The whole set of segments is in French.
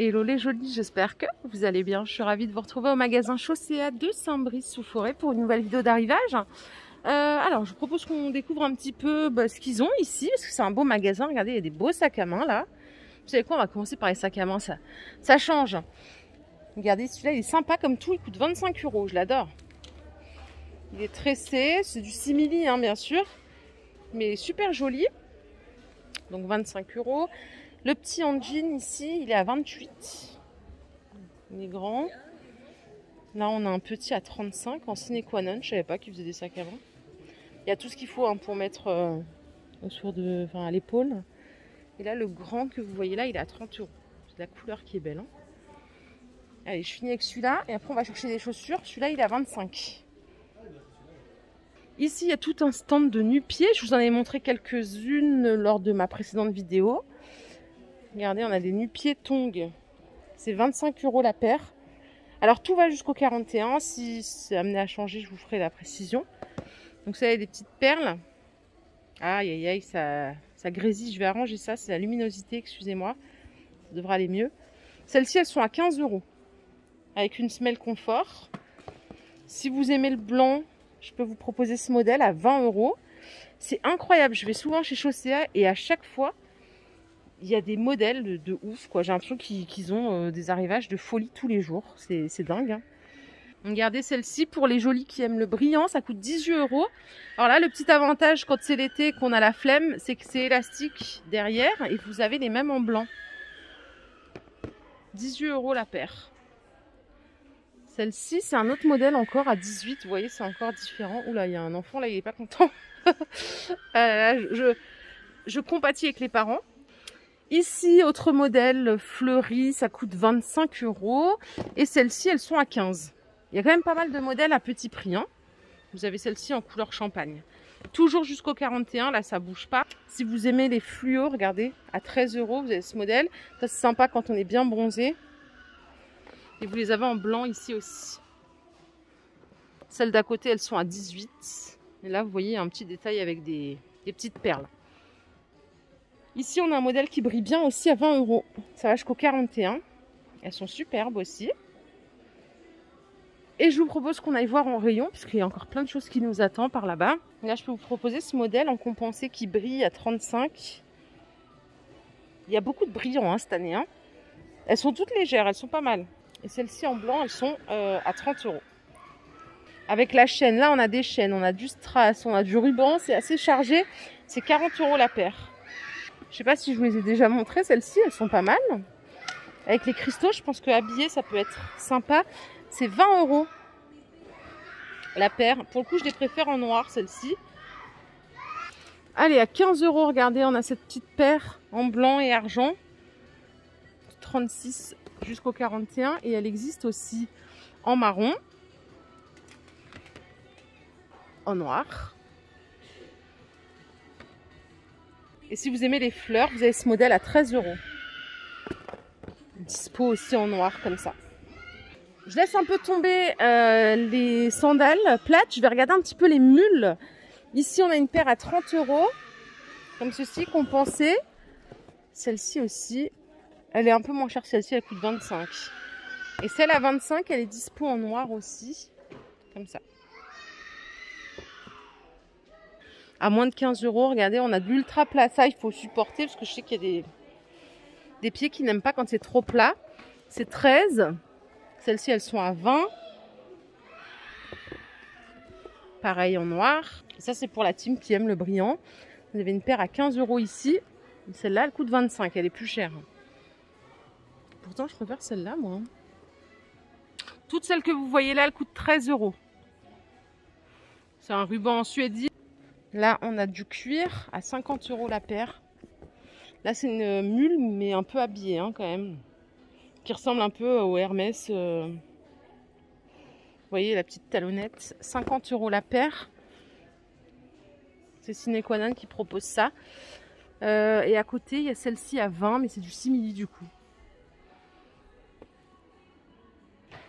Hello les jolis, j'espère que vous allez bien. Je suis ravie de vous retrouver au magasin Chaussea de Saint-Brice-sous-Forêt pour une nouvelle vidéo d'arrivage. Alors, je vous propose qu'on découvre un petit peu ce qu'ils ont ici, parce que c'est un beau magasin. Regardez, il y a des beaux sacs à main là. Vous savez quoi, on va commencer par les sacs à main, ça change. Regardez, celui-là, il est sympa comme tout, il coûte 25 €, je l'adore. Il est tressé, c'est du simili, hein, bien sûr, mais super joli. Donc 25 €. Le petit en jean ici, il est à 28. Il est grand. Là, on a un petit à 35 en sine qua non. Je savais pas qu'ils faisaient des sacs à main. Il y a tout ce qu'il faut pour mettre à l'épaule. Et là, le grand que vous voyez là, il est à 30 €. C'est la couleur qui est belle. Hein. Allez, je finis avec celui-là. Et après, on va chercher des chaussures. Celui-là, il est à 25. Ici, il y a tout un stand de nu-pieds. Je vous en ai montré quelques-unes lors de ma précédente vidéo. Regardez, on a des nu-pieds tongs. C'est 25 € la paire. Alors, tout va jusqu'au 41. Si c'est amené à changer, je vous ferai la précision. Donc, ça, il y a des petites perles. Aïe, aïe, aïe, ça grésille. Je vais arranger ça. C'est la luminosité, excusez-moi. Ça devrait aller mieux. Celles-ci, elles sont à 15 €. Avec une semelle confort. Si vous aimez le blanc, je peux vous proposer ce modèle à 20 €. C'est incroyable. Je vais souvent chez Chaussea et à chaque fois, il y a des modèles de ouf, quoi. J'ai l'impression qu'ils ont des arrivages de folie tous les jours. C'est dingue. Hein. Regardez celle-ci, pour les jolis qui aiment le brillant, ça coûte 18 €. Alors là, le petit avantage quand c'est l'été, qu'on a la flemme, c'est que c'est élastique derrière et vous avez les mêmes en blanc. 18 € la paire. Celle-ci, c'est un autre modèle encore à 18. Vous voyez, c'est encore différent. Oula, il y a un enfant là, il est pas content. Je compatis avec les parents. Ici, autre modèle fleuri, ça coûte 25 €. Et celles-ci, elles sont à 15. Il y a quand même pas mal de modèles à petit prix. Hein. Vous avez celle-ci en couleur champagne. Toujours jusqu'au 41, là, ça bouge pas. Si vous aimez les fluos, regardez, à 13 €, vous avez ce modèle. Ça, c'est sympa quand on est bien bronzé. Et vous les avez en blanc ici aussi. Celles d'à côté, elles sont à 18. Et là, vous voyez un petit détail avec des petites perles. Ici, on a un modèle qui brille bien aussi à 20 €. Ça va jusqu'au 41. Elles sont superbes aussi. Et je vous propose qu'on aille voir en rayon, puisqu'il y a encore plein de choses qui nous attendent par là-bas. Là, je peux vous proposer ce modèle en compensé qui brille à 35. Il y a beaucoup de brillants cette année. Hein. Elles sont toutes légères, elles sont pas mal. Et celles-ci en blanc, elles sont à 30 €. Avec la chaîne, là, on a des chaînes, on a du strass, on a du ruban. C'est assez chargé. C'est 40 € la paire. Je sais pas si je vous les ai déjà montrées, celles-ci, elles sont pas mal. Avec les cristaux, je pense que habillé, ça peut être sympa. C'est 20 € la paire. Pour le coup, je les préfère en noir, celle-ci. Allez, à 15 €, regardez, on a cette petite paire en blanc et argent. 36 jusqu'au 41. Et elle existe aussi en marron. En noir. Et si vous aimez les fleurs, vous avez ce modèle à 13 €. Dispo aussi en noir, comme ça. Je laisse un peu tomber les sandales plates. Je vais regarder un petit peu les mules. Ici, on a une paire à 30 €. Comme ceci, compensée. Celle-ci aussi. Elle est un peu moins chère. Celle-ci, elle coûte 25. Et celle à 25, elle est dispo en noir aussi. Comme ça. À moins de 15 €, regardez, on a de l'ultra plat. Ça, il faut supporter parce que je sais qu'il y a des pieds qui n'aiment pas quand c'est trop plat. C'est 13. Celles-ci, elles sont à 20. Pareil en noir. Et ça, c'est pour la team qui aime le brillant. Vous avez une paire à 15 € ici. Celle-là, elle coûte 25. Elle est plus chère. Pourtant, je préfère celle-là, moi. Toutes celles que vous voyez là, elles coûtent 13 €. C'est un ruban en suédine. Là, on a du cuir à 50 € la paire. Là, c'est une mule, mais un peu habillée hein, quand même. Qui ressemble un peu au Hermès. Vous voyez, la petite talonnette. 50 € la paire. C'est sine qua non qui propose ça. Et à côté, il y a celle-ci à 20, mais c'est du simili du coup.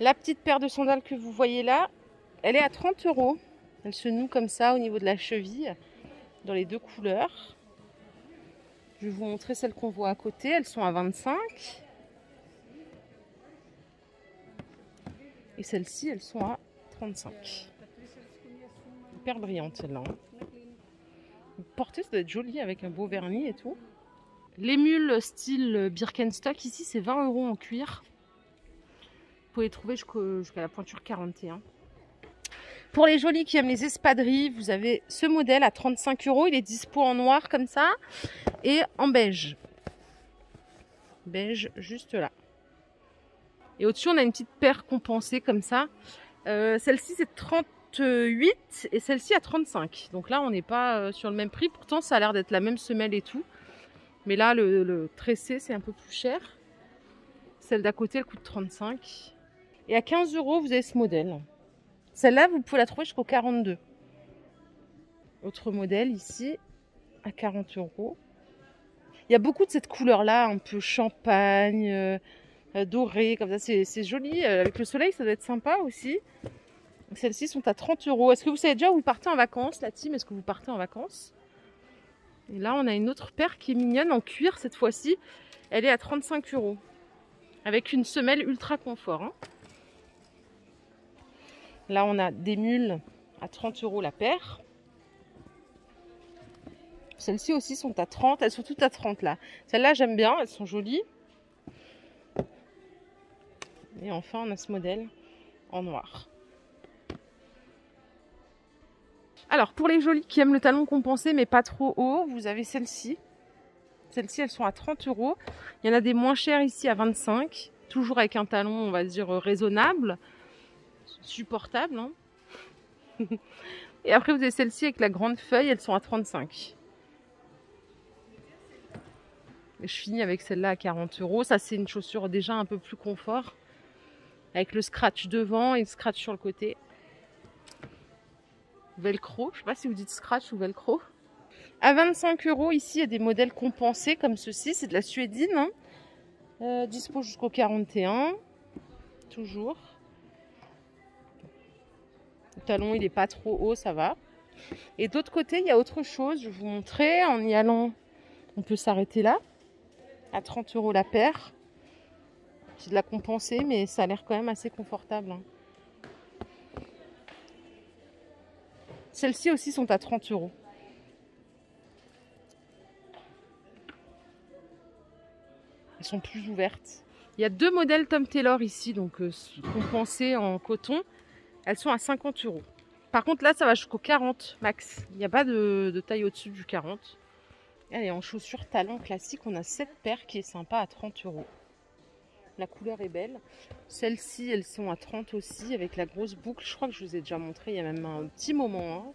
La petite paire de sandales que vous voyez là, elle est à 30 €. Elle se noue comme ça au niveau de la cheville, dans les deux couleurs. Je vais vous montrer celles qu'on voit à côté. Elles sont à 25. Et celles-ci, elles sont à 35. Hyper brillante celle-là. Portée, ça doit être joli avec un beau vernis et tout. Les mules style Birkenstock, ici c'est 20 € en cuir. Vous pouvez les trouver jusqu'à la pointure 41. Pour les jolis qui aiment les espadrilles, vous avez ce modèle à 35 €. Il est dispo en noir comme ça et en beige. Beige juste là. Et au-dessus, on a une petite paire compensée comme ça. Celle-ci, c'est 38 et celle-ci à 35. Donc là, on n'est pas sur le même prix. Pourtant, ça a l'air d'être la même semelle et tout. Mais là, le tressé, c'est un peu plus cher. Celle d'à côté, elle coûte 35. Et à 15 €, vous avez ce modèle. Celle-là, vous pouvez la trouver jusqu'au 42. Autre modèle ici, à 40 €. Il y a beaucoup de cette couleur-là, un peu champagne, doré, comme ça. C'est joli. Avec le soleil, ça doit être sympa aussi. Celles-ci sont à 30 €. Est-ce que vous savez déjà où vous partez en vacances, la team? Est-ce que vous partez en vacances? Et là, on a une autre paire qui est mignonne en cuir cette fois-ci. Elle est à 35 €. Avec une semelle ultra confort. Hein. Là, on a des mules à 30 € la paire. Celles-ci aussi sont à 30. Elles sont toutes à 30 là. Celles-là, j'aime bien. Elles sont jolies. Et enfin, on a ce modèle en noir. Alors, pour les jolies qui aiment le talon compensé, mais pas trop haut, vous avez celles-ci. Celles-ci, elles sont à 30 €. Il y en a des moins chères ici à 25. Toujours avec un talon, on va dire, raisonnable. Supportable. Hein. Et après, vous avez celles-ci avec la grande feuille. Elles sont à 35. Et je finis avec celle-là à 40 €. Ça, c'est une chaussure déjà un peu plus confort. Avec le scratch devant et le scratch sur le côté. Velcro. Je ne sais pas si vous dites scratch ou velcro. À 25 €, ici, il y a des modèles compensés comme ceci. C'est de la suédine. Hein. Dispo jusqu'au 41. Toujours. Le talon, il n'est pas trop haut, ça va. Et d'autre côté, il y a autre chose. Je vais vous montrer. En y allant, on peut s'arrêter là. À 30 € la paire. C'est de la compensée, mais ça a l'air quand même assez confortable. Hein. Celles-ci aussi sont à 30 €. Elles sont plus ouvertes. Il y a deux modèles Tom Taylor ici, donc compensés en coton. Elles sont à 50 €. Par contre, là, ça va jusqu'au 40 max. Il n'y a pas de taille au-dessus du 40. Et en chaussures talons classiques, on a cette paire qui est sympa à 30 €. La couleur est belle. Celles-ci, elles sont à 30 aussi, avec la grosse boucle. Je crois que je vous ai déjà montré il y a même un petit moment. Hein.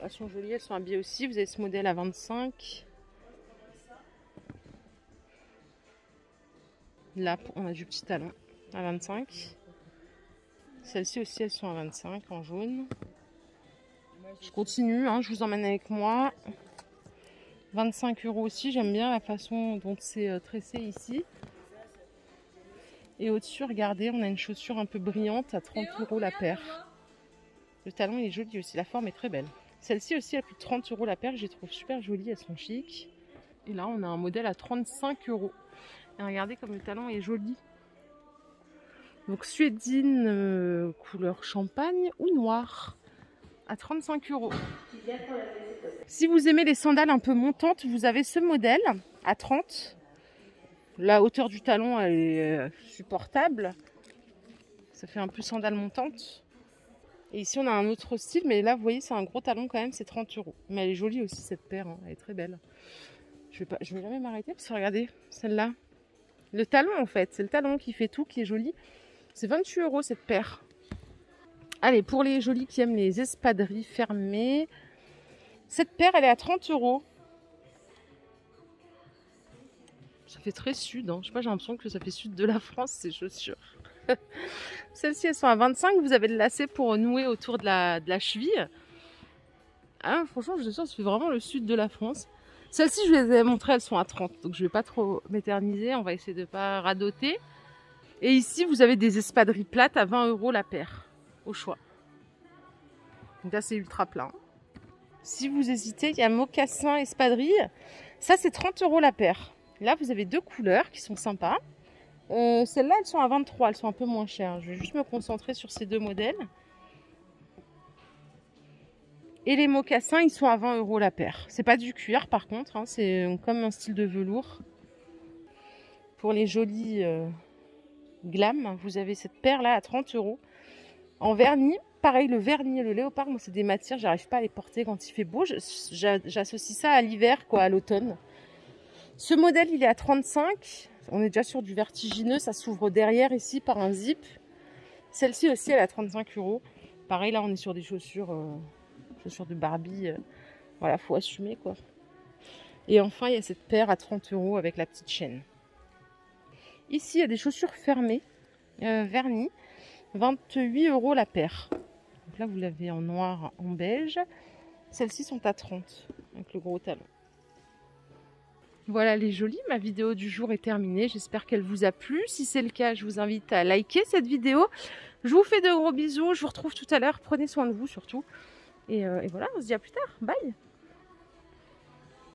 Elles sont jolies, elles sont habillées aussi. Vous avez ce modèle à 25. Là, on a du petit talon à 25. Celles-ci aussi, elles sont à 25 en jaune. Je continue, hein, je vous emmène avec moi. 25 € aussi, j'aime bien la façon dont c'est tressé ici. Et au-dessus, regardez, on a une chaussure un peu brillante à 30 € la paire. Le talon il est joli aussi, la forme est très belle. Celle-ci aussi, elle coûte 30 € la paire, je les trouve super jolies, elles sont chic. Et là, on a un modèle à 35 €. Et regardez comme le talon est joli. Donc suédine couleur champagne ou noir à 35 €. Si vous aimez les sandales un peu montantes, vous avez ce modèle à 30 €. La hauteur du talon elle est supportable. Ça fait un peu sandale montante. Et ici on a un autre style, mais là vous voyez c'est un gros talon quand même, c'est 30 €. Mais elle est jolie aussi cette paire, hein. Elle est très belle. Je vais jamais m'arrêter parce que regardez celle-là. Le talon en fait, c'est le talon qui fait tout, qui est joli. C'est 28 € cette paire. Allez, pour les jolis qui aiment les espadrilles fermées, cette paire elle est à 30 €. Ça fait très sud, hein. Je sais pas, j'ai l'impression que ça fait sud de la France ces chaussures. Celles-ci elles sont à 25, vous avez le lacet pour nouer autour de la cheville. Ah, franchement je suis sûre, ça fait vraiment le sud de la France. Celles-ci je les ai montrées, elles sont à 30, donc je vais pas trop m'éterniser, on va essayer de pas radoter. Et ici vous avez des espadrilles plates à 20 € la paire, au choix. Donc là c'est ultra plat. Si vous hésitez, il y a mocassin espadrille, ça c'est 30 € la paire. Là vous avez deux couleurs qui sont sympas. Celles-là, elles sont à 23, elles sont un peu moins chères. Je vais juste me concentrer sur ces deux modèles. Et les mocassins, ils sont à 20 € la paire. C'est pas du cuir par contre, hein, c'est comme un style de velours. Pour les jolis glam, vous avez cette paire-là à 30 €. En vernis, pareil, le vernis et le léopard, moi c'est des matières, j'arrive pas à les porter quand il fait beau. J'associe ça à l'hiver, quoi, à l'automne. Ce modèle, il est à 35. On est déjà sur du vertigineux, ça s'ouvre derrière ici par un zip. Celle-ci aussi, elle est à 35 €. Pareil, là, on est sur des chaussures de Barbie. Voilà, faut assumer, quoi. Et enfin, il y a cette paire à 30 € avec la petite chaîne. Ici, il y a des chaussures fermées, vernis, 28 € la paire. Donc là, vous l'avez en noir, en beige. Celles-ci sont à 30 avec le gros talon. Voilà les jolies, ma vidéo du jour est terminée. J'espère qu'elle vous a plu. Si c'est le cas, je vous invite à liker cette vidéo. Je vous fais de gros bisous. Je vous retrouve tout à l'heure. Prenez soin de vous surtout. Et voilà, on se dit à plus tard. Bye!